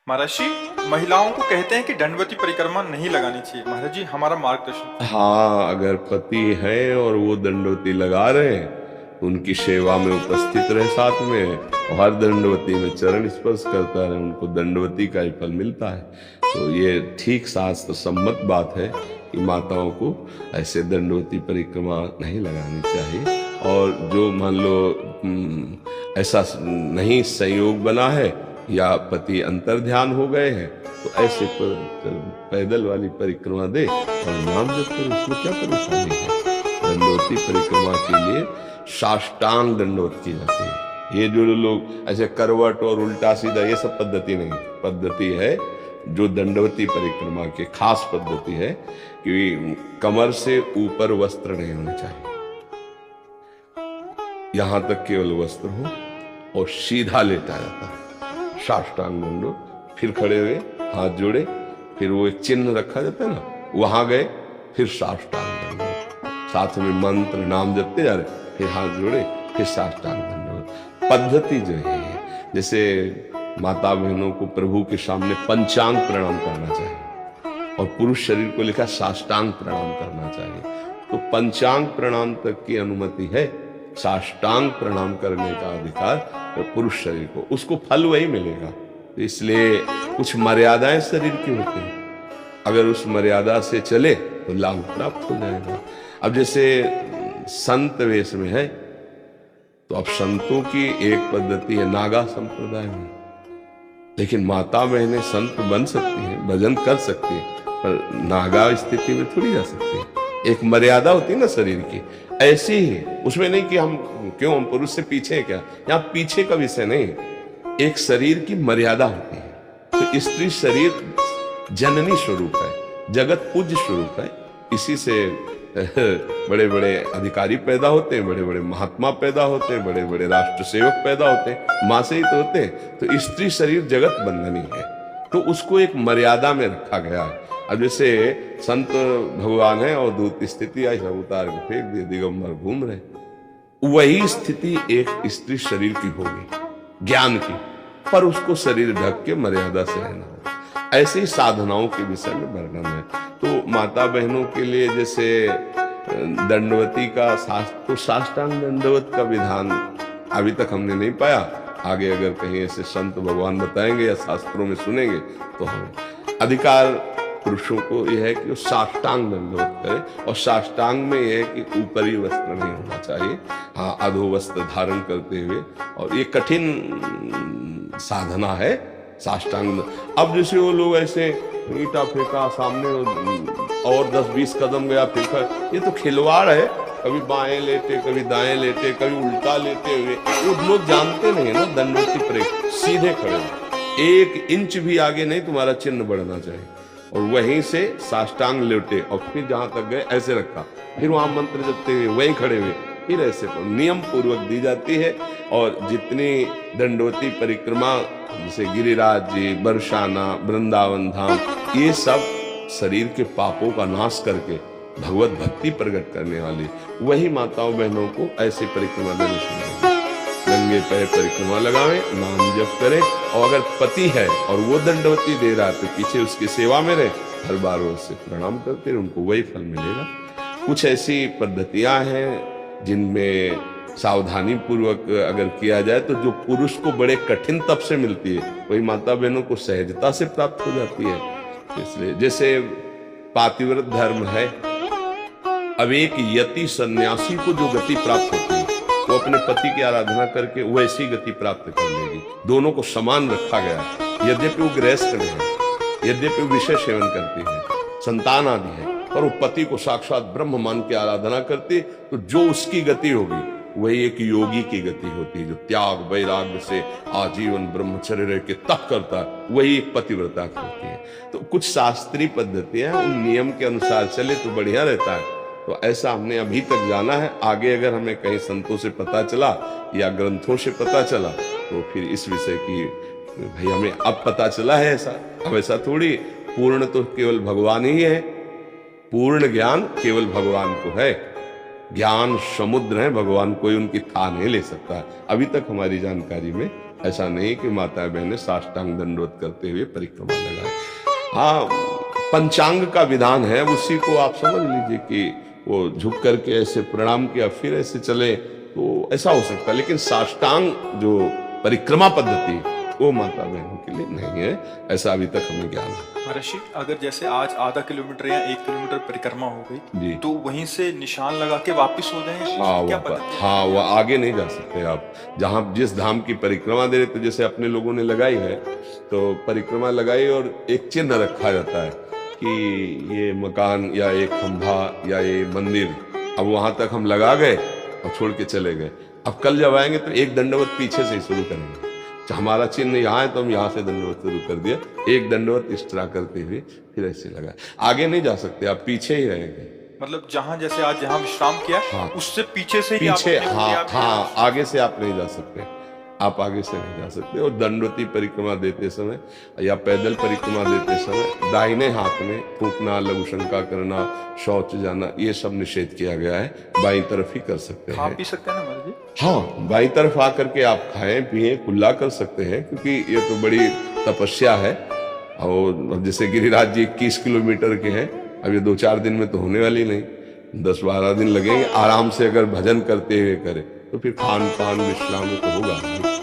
महाराज जी, महिलाओं को कहते हैं कि दंडवती परिक्रमा नहीं लगानी चाहिए। महाराज जी, हमारा मार्गदर्शन। हाँ, अगर पति है और वो दंडवती लगा रहे हैं, उनकी सेवा में उपस्थित रहे साथ में, और हर दंडवती में चरण स्पर्श करता है, उनको दंडवती का ही फल मिलता है। तो ये ठीक शास्त्र सम्मत बात है कि माताओं को ऐसे दंडवती परिक्रमा नहीं लगानी चाहिए। और जो मान लो ऐसा नहीं संयोग बना है या पति अंतर ध्यान हो गए हैं, तो ऐसे पैदल वाली परिक्रमा दे और नाम जप करे, उसमें क्या परेशानी है। दंडवती परिक्रमा के लिए साष्टांग दंडवत की जाती है। ये जो लोग ऐसे करवट और उल्टा सीधा, ये सब पद्धति नहीं। पद्धति है जो दंडवती परिक्रमा के खास पद्धति है कि कमर से ऊपर वस्त्र नहीं होने चाहिए, यहां तक केवल वस्त्र हो, और सीधा लेटा जाता है साष्टांग दंडवत। फिर खड़े हुए, हाथ जोड़े, फिर वो एक चिन्ह रखा जाता है ना, वहां गए, फिर साष्टांग दंडवत, साथ में मंत्र नाम जपते जा रहे, फिर हाथ जोड़े, फिर साष्टांग दंडवत। पद्धति जो है, जैसे माता बहनों को प्रभु के सामने पंचांग प्रणाम करना चाहिए, और पुरुष शरीर को लिखा साष्टांग प्रणाम करना चाहिए। तो पंचांग प्रणाम तक की अनुमति है, साष्टांग प्रणाम करने का अधिकार तो पुरुष शरीर को, उसको फल वही मिलेगा। तो इसलिए कुछ मर्यादाएं शरीर की होती हैं, अगर उस मर्यादा से चले तो लाभ प्राप्त हो जाएगा। अब जैसे संत वेश में है, तो अब संतों की एक पद्धति है नागा संप्रदाय में, लेकिन माता बहनें संत बन सकती हैं, भजन कर सकती हैं, पर नागा स्थिति में थोड़ी जा सकती है। एक मर्यादा होती है ना शरीर की, ऐसी ही उसमें नहीं कि हम क्यों, हम पुरुष से पीछे हैं क्या, यहाँ पीछे का विषय नहीं, एक शरीर की मर्यादा होती है। तो स्त्री शरीर जननी स्वरूप है, जगत पूज्य स्वरूप है, इसी से बड़े बड़े अधिकारी पैदा होते हैं, बड़े बड़े महात्मा पैदा होते हैं, बड़े बड़े राष्ट्र सेवक पैदा होते हैं, मां से ही तो होते हैं। तो स्त्री शरीर जगत बंधनी है, तो उसको एक मर्यादा में रखा गया है। अब जैसे संत भगवान है और दूत स्थिति आई, सब उतार के फेंक दिए, दिगंबर घूम रहे, वही स्थिति एक स्त्री शरीर की होगी ज्ञान की, पर उसको शरीर ढक के मर्यादा से रहना होगा। ऐसे ही साधनाओं के विषय में वर्णन है। तो माता बहनों के लिए जैसे दंडवती का तो साष्टांग दंडवत का विधान अभी तक हमने नहीं पाया। आगे अगर कहीं ऐसे संत भगवान बताएंगे या शास्त्रों में सुनेंगे तो हमें अधिकार पुरुषों को यह है कि वो साष्टांग दंडवत करे, और साष्टांग में यह है कि ऊपरी वस्त्र नहीं होना चाहिए, हाँ अधो वस्त्र धारण करते हुए। और ये कठिन साधना है साष्टांग। अब जैसे वो लोग ऐसे ईटा फेंका सामने और 10-20 कदम गया फेंका, ये तो खिलवाड़ है, कभी बाएं लेटे, कभी दाएं लेटे, कभी उल्टा लेते हुए। वो लोग जानते नहीं है ना दंडवती पर सीधे खड़े, 1 इंच भी आगे नहीं तुम्हारा चिन्ह बढ़ना चाहिए, और वहीं से साष्टांग लेटे, और फिर जहां तक गए ऐसे रखा, फिर वहां मंत्र जपते हुए वहीं खड़े हुए, फिर ऐसे नियम पूर्वक दी जाती है। और जितनी दंडवती परिक्रमा जैसे गिरिराज जी, बरसाना, वृंदावन धाम, ये सब शरीर के पापों का नाश करके भगवत भक्ति प्रकट करने वाली, वही माताओं बहनों को ऐसी परिक्रमा देनी चाहिए। नंगे पैर परिक्रमा लगावें, नाम जप करें, और अगर पति है और वो दंडवती दे रहा है तो पीछे उसकी सेवा में रहे, हर बार उससे प्रणाम करते रहे, उनको वही फल मिलेगा। कुछ ऐसी पद्धतियां हैं जिनमें सावधानी पूर्वक अगर किया जाए तो जो पुरुष को बड़े कठिन तप से मिलती है, वही माता बहनों को सहजता से प्राप्त हो जाती है। इसलिए जैसे पातिव्रत धर्म है, अब एक यति सन्यासी को जो गति प्राप्त होती है, वो अपने पति की आराधना करके वैसी गति प्राप्त कर लेगी। दोनों को समान रखा गया है। यद्यपि वो गृहस्थ है, यद्यपि वो विषय सेवन करती है, संतान आदि है, पर वो पति को साक्षात ब्रह्म मान के आराधना करती, तो जो उसकी गति होगी वही एक योगी की गति होती है, जो त्याग वैराग्य से आजीवन ब्रह्मचर्य रह के तप करता है, वही एक पतिव्रता की होती है। तो कुछ शास्त्रीय पद्धतियां उन नियम के अनुसार चले तो बढ़िया रहता है। तो ऐसा हमने अभी तक जाना है। आगे अगर हमें कहीं संतों से पता चला या ग्रंथों से पता चला तो फिर इस विषय की भाई हमें अब पता चला है ऐसा, अब ऐसा थोड़ी, पूर्ण तो केवल भगवान ही है, पूर्ण ज्ञान केवल भगवान को है, ज्ञान समुद्र है, भगवान कोई उनकी था नहीं ले सकता। अभी तक हमारी जानकारी में ऐसा नहीं कि माता बहनें साष्टांग दंडवत करते हुए परिक्रमा लगाए। हाँ, पंचांग का विधान है, उसी को आप समझ लीजिए कि वो झुक करके ऐसे प्रणाम किया फिर ऐसे चले तो ऐसा हो सकता है, लेकिन साष्टांग जो परिक्रमा पद्धति वो माता बहनों के लिए नहीं है, ऐसा अभी तक हमें ज्ञान है। महर्षि अगर जैसे आज आधा किलोमीटर या 1 किलोमीटर परिक्रमा हो जी। गई तो वहीं से निशान लगा के वापस हो जाए, हाँ क्या वो पद्धति है? हाँ वो आगे नहीं जा सकते आप। जहाँ जिस धाम की परिक्रमा दे रहे, तो जैसे अपने लोगों ने लगाई है तो परिक्रमा लगाई और एक चिन्ह रखा जाता है कि ये मकान या एक खंभा या ये मंदिर, अब वहां तक हम लगा गए और छोड़ के चले गए। अब कल जब आएंगे तो एक दंडवत पीछे से ही शुरू करेंगे। तो हमारा चिन्ह यहाँ है तो हम यहाँ से दंडवत शुरू कर दिया, एक दंडवत इस तरह करते हुए फिर ऐसे लगा। आगे नहीं जा सकते आप, पीछे ही रहेंगे। मतलब जहाँ जैसे आज जहाँ विश्राम किया हाँ। उससे पीछे से ही पीछे, आप अपने हाँ आप हाँ, आगे से आप नहीं जा सकते, आप आगे से नहीं जा सकते। और दंडवती परिक्रमा देते समय या पैदल परिक्रमा देते समय दाहिने हाथ में थूकना, लघु शंका करना, शौच जाना, ये सब निषेध किया गया है। बाईं तरफ ही कर सकते खा हैं। पी सकते हैं ना महाराज जी? हाँ, बाईं तरफ आकर के आप खाएं पिए कुल्ला कर सकते हैं, क्योंकि ये तो बड़ी तपस्या है। और जैसे गिरिराज जी 21 किलोमीटर के हैं, अब ये 2-4 दिन में तो होने वाली नहीं, 10-12 दिन लगेंगे। आराम से अगर भजन करते हुए करें तो फिर खान पान विश्राम तो होगा।